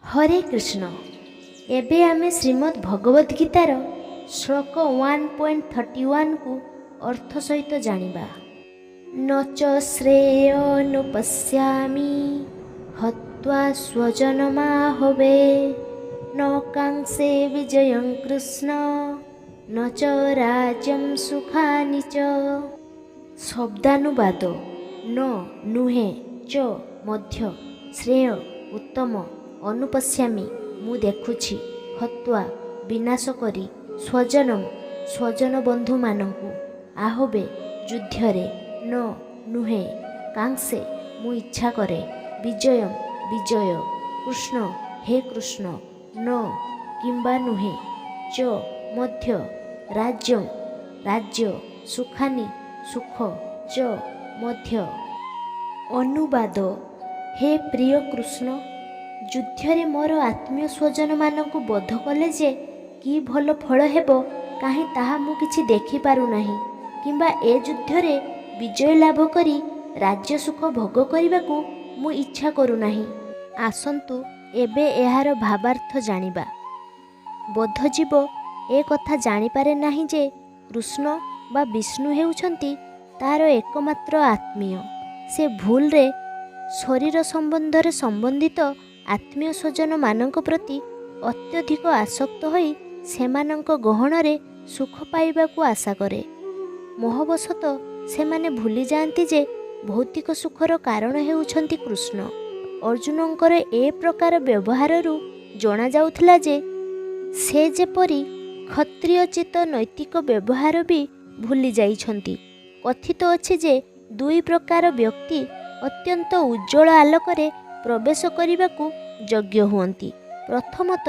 हरे कृष्ण। एबे आमे श्रीमद् भगवद गीतार श्लोक 1.31 को अर्थ सहित जानिबा। न च श्रेयोनुपश्यामि हत्वा स्वजनमाहवे न कांक्षे विजयं कृष्ण न च राज्यं सुखानि च। शब्दानुवाद न नुहे च मध्य श्रेय उत्तम अनुपश्यामि मु देखुछि हत्वा विनाश करी स्वजनम स्वजन बंधु मानंकु आहबे युद्धरे न नुहे कांक्षे मु इच्छा करे विजयम विजय कृष्ण हे कृष्ण न किंबा नुहे च मध्य राज्यं राज्य सुखानि सुख च मध्य। अनुवाद हे प्रिय कृष्ण युद्धरे मोर आत्मीय स्वजन मानकु बध कले जे कि भल फल हेबो काहे ताहा मु किछि देखि पारु नाही किंबा ए युद्धरे विजय लाभ करी राज्य सुख भोग करिबाकु मु इच्छा करू नाही। आसंतु एबे एहार भावार्थ जानिबा। बोधजीव ए कथा जानि पारे नाही जे कृष्ण बा विष्णु हेउछंती तार एकमात्र आत्मीय। से भूल रे शरीर संबंधरे संबंधित आत्मीय स्वजन मानक प्रति अत्यधिक आसक्त होई सेमानंक गहणरे सुख पाइबाकू आशा करे। मोहवशत सेमाने भूली जाती जे भौतिक सुखर कारण हेउछंती कृष्ण। अर्जुनंकर ए प्रकार व्यवहाररू जना जाउथला जे से जेपरी क्षत्रियचित नैतिक व्यवहार भी भूली जाइछंती। कथित अछि जे दुई प्रकार व्यक्ति अत्यंत उज्जवल आलोकरे प्रवेश करने योग्य हुअन्ति। प्रथमत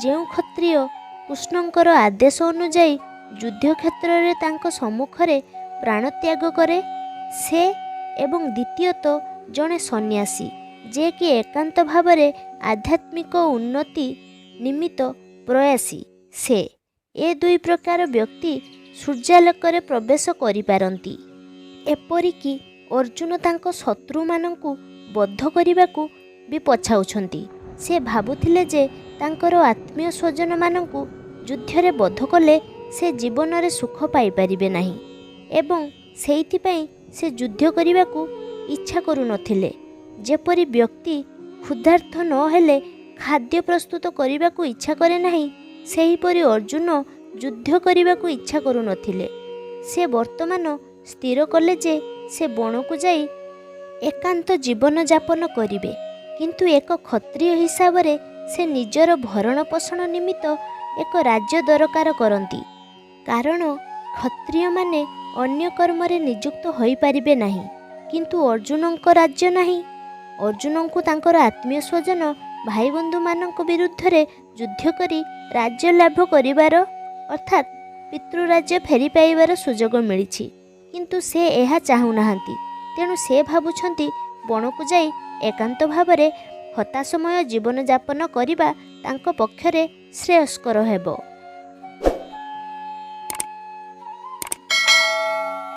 जेउ क्षत्रिय कृष्णंकर आदेश अनुजाई युद्ध क्षेत्र में तांको सम्मुखरे प्राणत्याग करे से, एवं द्वितीयत जड़े सन्यासी जे कि एकांत भावरे आध्यात्मिक उन्नति निमित्त प्रयासी से। ए दुई प्रकार व्यक्ति सूर्यालोकरे प्रवेश करिपारंती। एपरिकी अर्जुन तांको शत्रु मानंकु बद्ध करिबाकू भी पछाउछंती। से भाबुथिले जे तांकर आत्मीय स्वजन मानंकु युद्धरे बद्ध कले से जीवन रे सुख पाई परिबे नाही एवं सेइथिपई से युद्ध करिबाकू इच्छा करू नथिले। जेपरि व्यक्ति क्षुधार्थ न हेले खाद्य प्रस्तुत करिबाकू इच्छा करे नाही सेहिपरि अर्जुन युद्ध करिबाकू इच्छा करू नथिले। से वर्तमान स्थिर कले जे से बणकू जाई एकांत जीवन यापन करिवे, किंतु एक क्षत्रिय हिसाब रे से निजर भरण पोषण निमित्त एक राज्य दरकार करती। कारण क्षत्रिय माने अन्य कर्म रे नियुक्त होई परिबे नाही, किंतु अर्जुनंक राज्य नाही। अर्जुनंकु तांकर आत्मीय स्वजन भाई बंधु मानक विरुद्ध रे युद्ध करी राज्य लाभ करिवार अर्थात पितृराज्य फेरी पाइबार सुजोग मिलिछि, किंतु से एहा चाहू नाहांती। तेणु से भाबुछंती बणकू जाई एकांत भावरे हताशमय जीवन यापन करिबा तांको पक्षरे श्रेयस्कर हेबो।